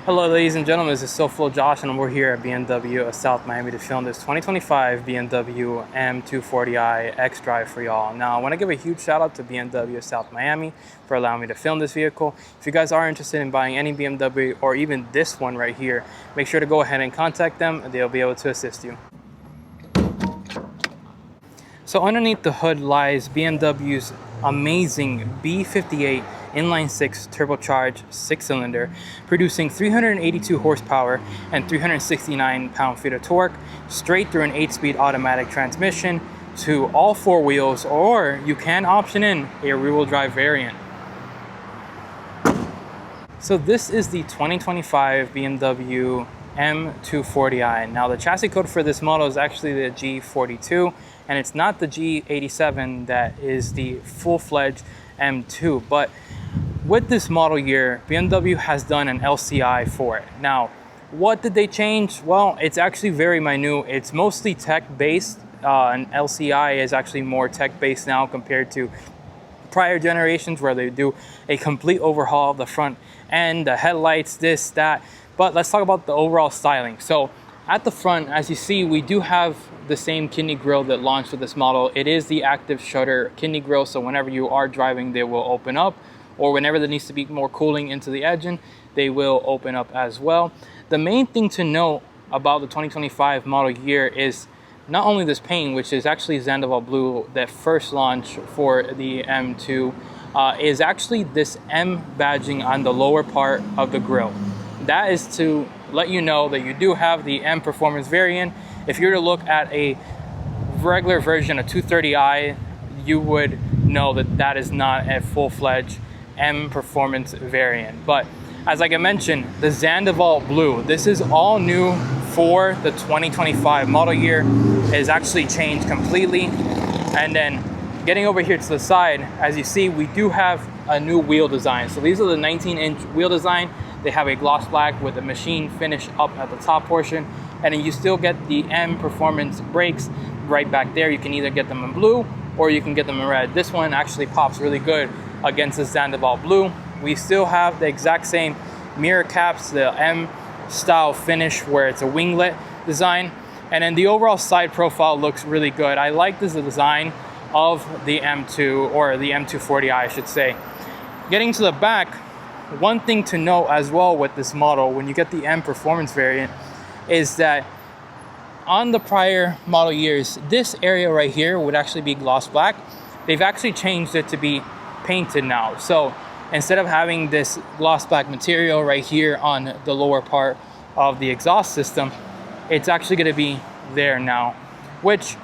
Hello ladies and gentlemen, this is SoFlo Josh and we're here at BMW of South Miami to film this 2025 BMW M240i xDrive for y'all. Now I want to give a huge shout out to BMW of South Miami for allowing me to film this vehicle. If you guys are interested in buying any BMW or even this one right here, make sure to go ahead and contact them and they'll be able to assist you. So underneath the hood lies BMW's amazing B58 inline 6 turbocharged 6-cylinder, producing 382 horsepower and 369 pound-feet of torque straight through an 8-speed automatic transmission to all 4 wheels, or you can option in a rear-wheel drive variant. So this is the 2025 BMW M240i. Now the chassis code for this model is actually the G42, and it's not the G87 that is the full-fledged M2, but with this model year, BMW has done an LCI for it. Now, what did they change? Well, it's actually very minute. It's mostly tech-based. An LCI is actually more tech-based now compared to prior generations where they do a complete overhaul of the front end, the headlights, this, that. But let's talk about the overall styling. So at the front, as you see, we do have the same kidney grille that launched with this model. It is the active shutter kidney grille, so whenever you are driving, they will open up, or whenever there needs to be more cooling into the engine, they will open up as well. The main thing to note about the 2025 model year is not only this paint, which is actually Zandvoort Blue that first launched for the M2, is actually this M badging on the lower part of the grille. That is to let you know that you do have the M Performance variant. If you were to look at a regular version of 230i, you would know that that is not a full-fledged M Performance variant. But as like I mentioned, the Zandvoort Blue, this is all new for the 2025 model year. It has actually changed completely. And then getting over here to the side, as you see, we do have a new wheel design. So these are the 19-inch wheel design. They have a gloss black with a machine finish up at the top portion, and then you still get the M Performance brakes right back there. You can either get them in blue or you can get them in red. This one actually pops really good against the Zandvoort Blue. We still have the exact same mirror caps, the M style finish where it's a winglet design, and then the overall side profile looks really good. I like this design of the M2, or the M240i I should say. Getting to the back, one thing to note as well with this model when you get the M Performance variant is that on the prior model years, this area right here would actually be gloss black. They've actually changed it to be painted now. So instead of having this gloss black material right here on the lower part of the exhaust system, it's actually going to be there now, which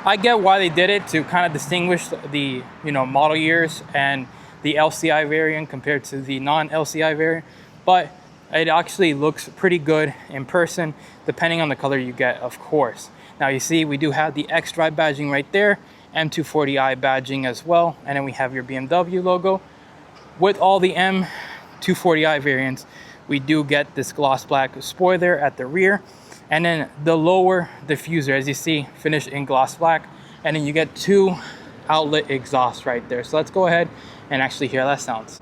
I get why they did it, to kind of distinguish the model years and the LCI variant compared to the non-LCI variant. But it actually looks pretty good in person, depending on the color you get, of course. Now you see we do have the xDrive badging right there, M240i badging as well, and then we have your BMW logo. With all the M240i variants, we do get this gloss black spoiler at the rear, and then the lower diffuser, as you see, finished in gloss black, and then you get 2 outlet exhausts right there. So let's go ahead and actually hear how that sounds.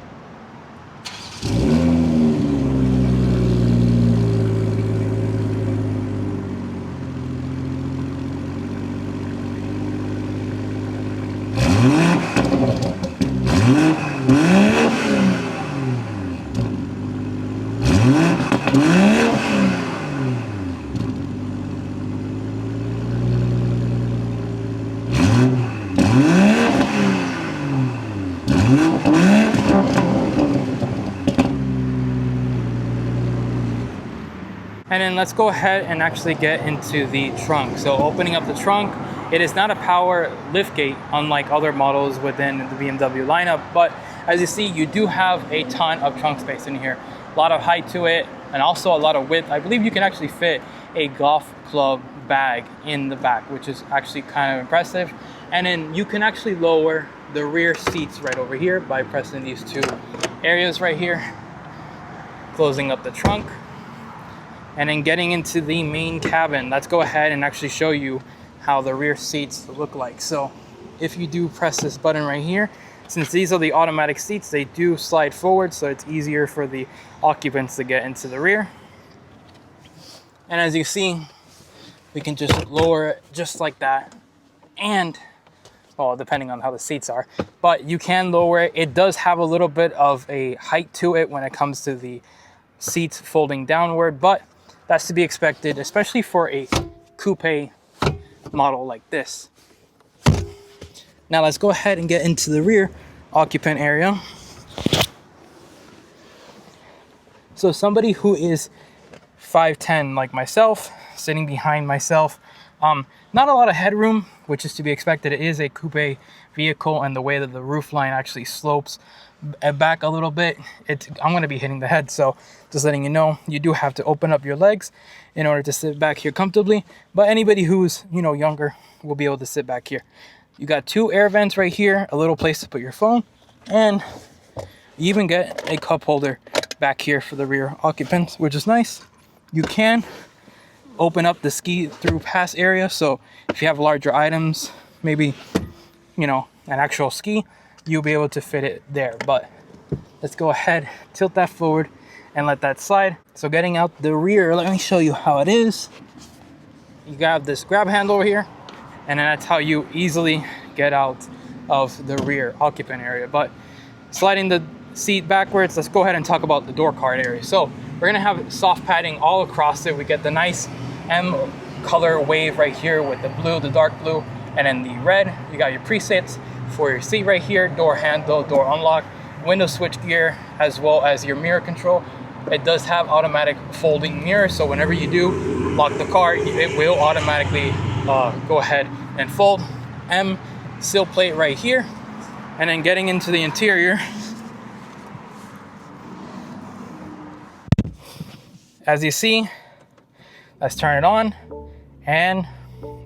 And then let's go ahead and actually get into the trunk. So opening up the trunk, it is not a power liftgate unlike other models within the BMW lineup, but as you see, you do have a ton of trunk space in here. A lot of height to it, and also a lot of width. I believe you can actually fit a golf club bag in the back, which is actually kind of impressive. And then you can actually lower the rear seats right over here by pressing these 2 areas right here, closing up the trunk. And then getting into the main cabin, let's go ahead and actually show you how the rear seats look like. So if you do press this button right here, Since these are the automatic seats, they do slide forward, so it's easier for the occupants to get into the rear. And as you see, we can just lower it just like that. And, well, depending on how the seats are, but you can lower it. It does have a little bit of a height to it when it comes to the seats folding downward, but that's to be expected, especially for a coupe model like this. Now let's go ahead and get into the rear occupant area. So somebody who is 5'10" like myself, sitting behind myself, not a lot of headroom, which is to be expected. It is a coupe vehicle, and the way that the roof line actually slopes back a little bit, I'm going to be hitting the head, so just letting you know, you do have to open up your legs in order to sit back here comfortably. But anybody who's, you know, younger will be able to sit back here. You got 2 air vents right here, a little place to put your phone, and you even get a cup holder back here for the rear occupants, which is nice. You can open up the ski through pass area, so if you have larger items, maybe, you know, an actual ski, you'll be able to fit it there. But let's go ahead, tilt that forward and let that slide. So getting out the rear, let me show you how it is. You got this grab handle here, and then that's how you easily get out of the rear occupant area. But sliding the seat backwards, let's go ahead and talk about the door card area. So we're gonna have soft padding all across it. We get the nice M color wave right here with the blue, the dark blue, and then the red. You got your presets for your seat right here, door handle, door unlock, window switch gear, as well as your mirror control. It does have automatic folding mirrors, so whenever you do lock the car, it will automatically go ahead and fold. M sill plate right here. And then getting into the interior, as you see, let's turn it on and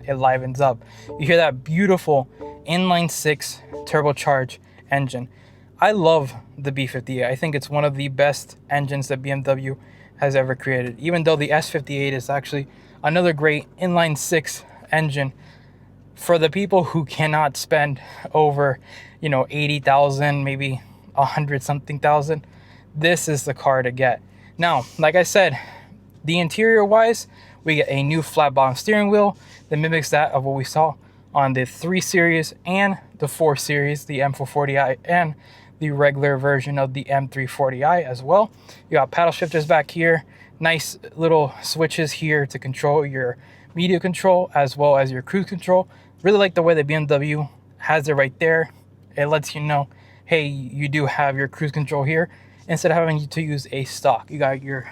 it livens up. You hear that beautiful inline 6 turbocharged engine. I love the B58. I think it's one of the best engines that BMW has ever created. Even though the S58 is actually another great inline 6 engine, for the people who cannot spend over, you know, 80,000, maybe 100 something thousand, this is the car to get. Now, like I said, the interior wise, we get a new flat bottom steering wheel that mimics that of what we saw on the 3 Series and the 4 Series, the M240i and the regular version of the M340i as well. You got paddle shifters back here, nice little switches here to control your media control as well as your cruise control. Really like the way that BMW has it right there. It lets you know, hey, you do have your cruise control here instead of having to use a stock. You got your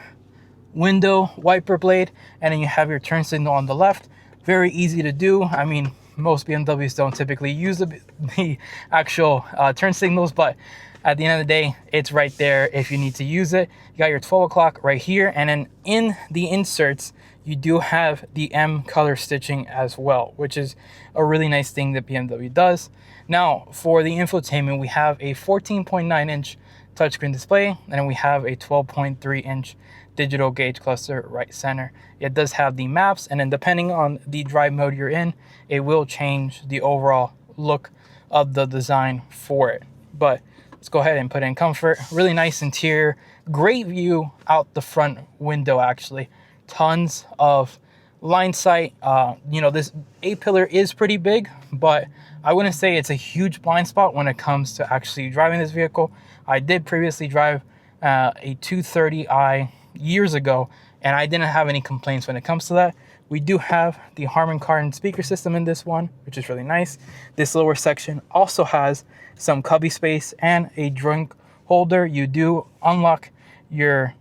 window wiper blade, and then you have your turn signal on the left. Very easy to do. I mean, most BMWs don't typically use the actual turn signals, but at the end of the day, it's right there if you need to use it. You got your 12 o'clock right here, and then in the inserts, you do have the M color stitching as well, which is a really nice thing that BMW does. Now, for the infotainment, we have a 14.9-inch touchscreen display, and then we have a 12.3-inch digital gauge cluster right center. It does have the maps, and then depending on the drive mode you're in, it will change the overall look of the design for it. But let's go ahead and put in comfort. Really nice interior, great view out the front window actually. Tons of line sight. You know, this A-pillar is pretty big, but I wouldn't say it's a huge blind spot when it comes to actually driving this vehicle. I did previously drive a 230i years ago, and I didn't have any complaints when it comes to that. We do have the Harman Kardon speaker system in this one, which is really nice. This lower section also has some cubby space and a drink holder. You do unlock your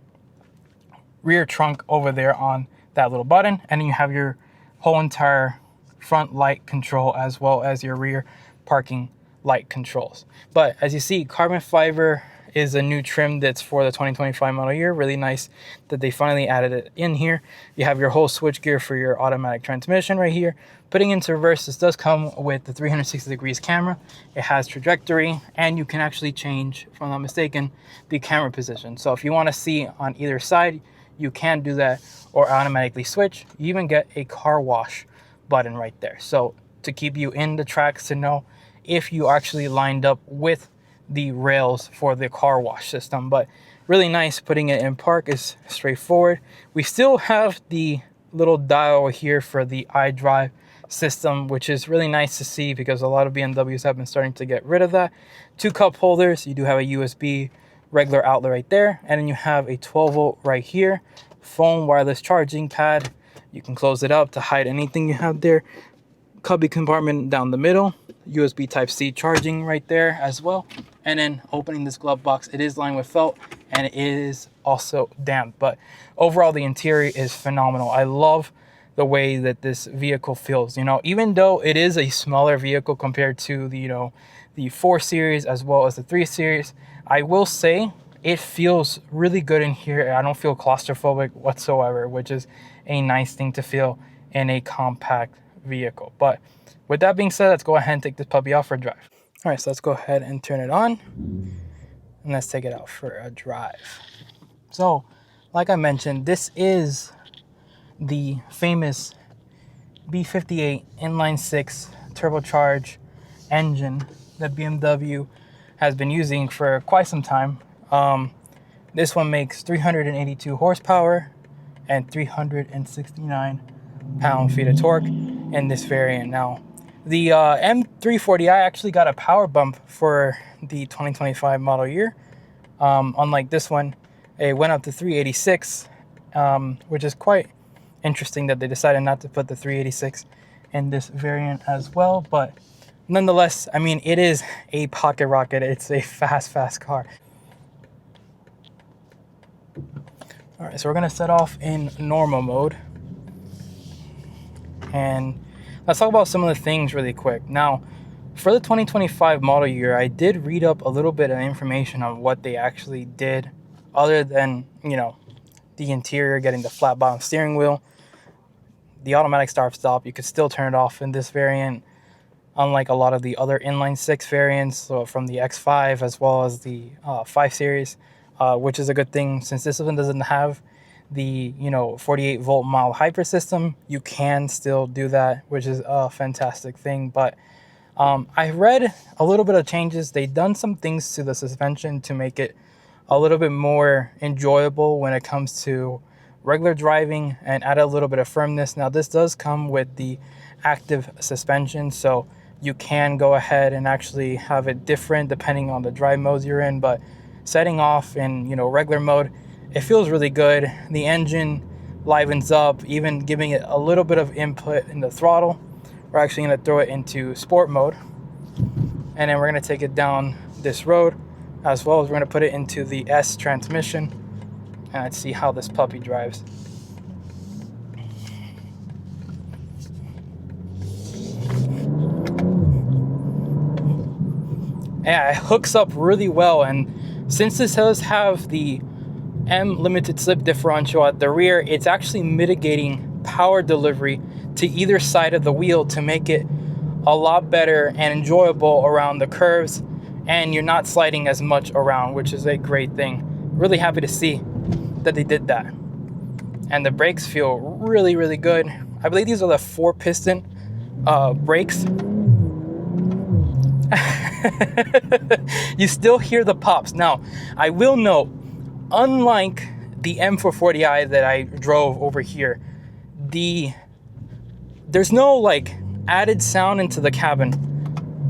rear trunk over there on that little button, and then you have your whole entire front light control as well as your rear parking light controls. But as you see, carbon fiber is a new trim that's for the 2025 model year. Really nice that they finally added it in here. You have your whole switch gear for your automatic transmission right here. Putting into reverse, this does come with the 360 degrees camera. It has trajectory, and you can actually change, if I'm not mistaken, the camera position. So if you want to see on either side, you can do that or automatically switch. You even get a car wash button right there. So to keep you in the tracks, to know if you actually lined up with the rails for the car wash system. But really nice. Putting it in park is straightforward. We still have the little dial here for the iDrive system, which is really nice to see because a lot of BMWs have been starting to get rid of that. 2 cup holders. You do have a USB regular outlet right there, and then you have a 12 volt right here. Phone wireless charging pad. You can close it up to hide anything you have there. Cubby compartment down the middle. USB Type-C charging right there as well. And then opening this glove box, it is lined with felt and it is also damp. But overall, the interior is phenomenal. I love the way that this vehicle feels. You know, even though it is a smaller vehicle compared to the, you know, the 4 Series as well as the 3 Series, I will say it feels really good in here. I don't feel claustrophobic whatsoever, which is a nice thing to feel in a compact vehicle. But with that being said, let's go ahead and take this puppy out for a drive. All right, so let's go ahead and turn it on and let's take it out for a drive. So like I mentioned, this is the famous B58 inline 6 turbocharged engine that BMW has been using for quite some time. This one makes 382 horsepower and 369 pound-feet of torque in this variant. Now, the M340i actually got a power bump for the 2025 model year. Unlike this one, it went up to 386, which is quite interesting that they decided not to put the 386 in this variant as well. But nonetheless, I mean, it is a pocket rocket. It's a fast car. All right, so we're gonna set off in normal mode. And let's talk about some of the things really quick. Now, for the 2025 model year, I did read up a little bit of information on what they actually did, other than, you know, the interior, getting the flat bottom steering wheel, the automatic start-stop. You could still turn it off in this variant, unlike a lot of the other inline 6 variants, so from the X5 as well as the 5 Series, which is a good thing since this one doesn't have the, you know, 48 volt mild hyper system. You can still do that, which is a fantastic thing. But I read a little bit of changes. They've done some things to the suspension to make it a little bit more enjoyable when it comes to regular driving and add a little bit of firmness. Now, this does come with the active suspension, so you can go ahead and actually have it different depending on the drive modes you're in. But setting off in, you know, regular mode, it feels really good. The engine livens up, even giving it a little bit of input in the throttle. We're actually going to throw it into sport mode, and then we're going to take it down this road, as well as we're going to put it into the S transmission, and let's see how this puppy drives. Yeah, it hooks up really well, and since this does have the M limited slip differential at the rear, it's actually mitigating power delivery to either side of the wheel to make it a lot better and enjoyable around the curves, and you're not sliding as much around, which is a great thing. Really happy to see that they did that. And the brakes feel really good. I believe these are the 4-piston brakes. You still hear the pops. Now, I will note, unlike the M440i that I drove over here, there's no like added sound into the cabin,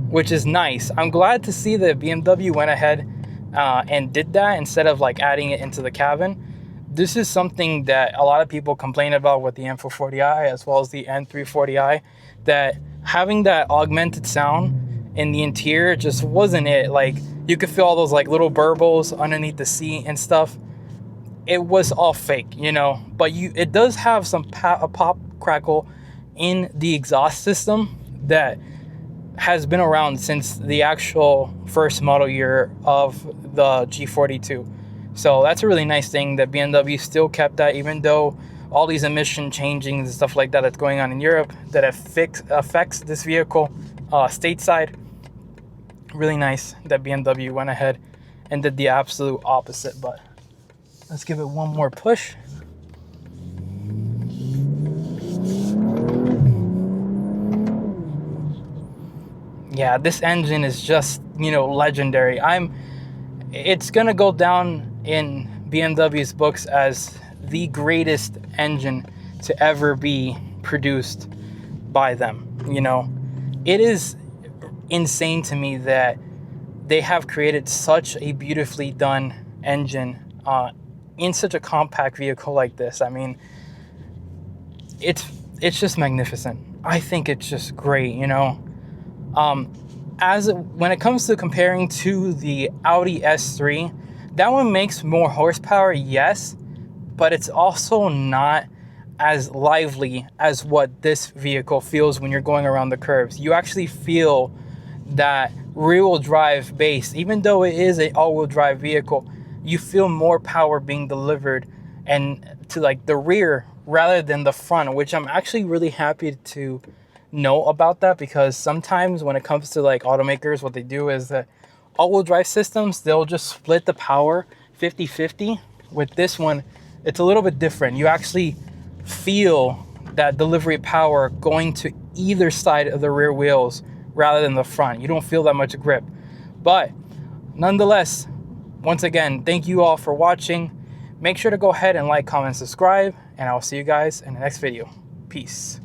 which is nice. I'm glad to see that BMW went ahead and did that instead of like adding it into the cabin. This is something that a lot of people complain about with the M440i as well as the M340i, that having that augmented sound in the interior just wasn't it. Like, you could feel all those like little burbles underneath the seat and stuff. It was all fake, you know, but it does have some a pop crackle in the exhaust system that has been around since the actual first model year of the G42. So that's a really nice thing that BMW still kept that, even though all these emission changing and stuff like that that's going on in Europe that affects this vehicle stateside. Really nice that BMW went ahead and did the absolute opposite. But let's give it one more push. yeah, this engine is just, you know, legendary. It's gonna go down in BMW's books as the greatest engine to ever be produced by them. You know, it is insane to me that they have created such a beautifully done engine in such a compact vehicle like this. I mean, it's just magnificent. I think it's just great, you know. When it comes to comparing to the Audi S3, that one makes more horsepower, yes, but it's also not as lively as what this vehicle feels when you're going around the curves. You actually feel that rear-wheel drive base. Even though it is an all-wheel drive vehicle, you feel more power being delivered and to like the rear rather than the front, which I'm actually really happy to know about that, because sometimes when it comes to like automakers, what they do is that all-wheel drive systems, they'll just split the power 50-50. With this one, it's a little bit different. You actually feel that delivery power going to either side of the rear wheels rather than the front. You don't feel that much grip. But nonetheless, once again, thank you all for watching. Make sure to go ahead and like, comment, subscribe, and I'll see you guys in the next video. Peace.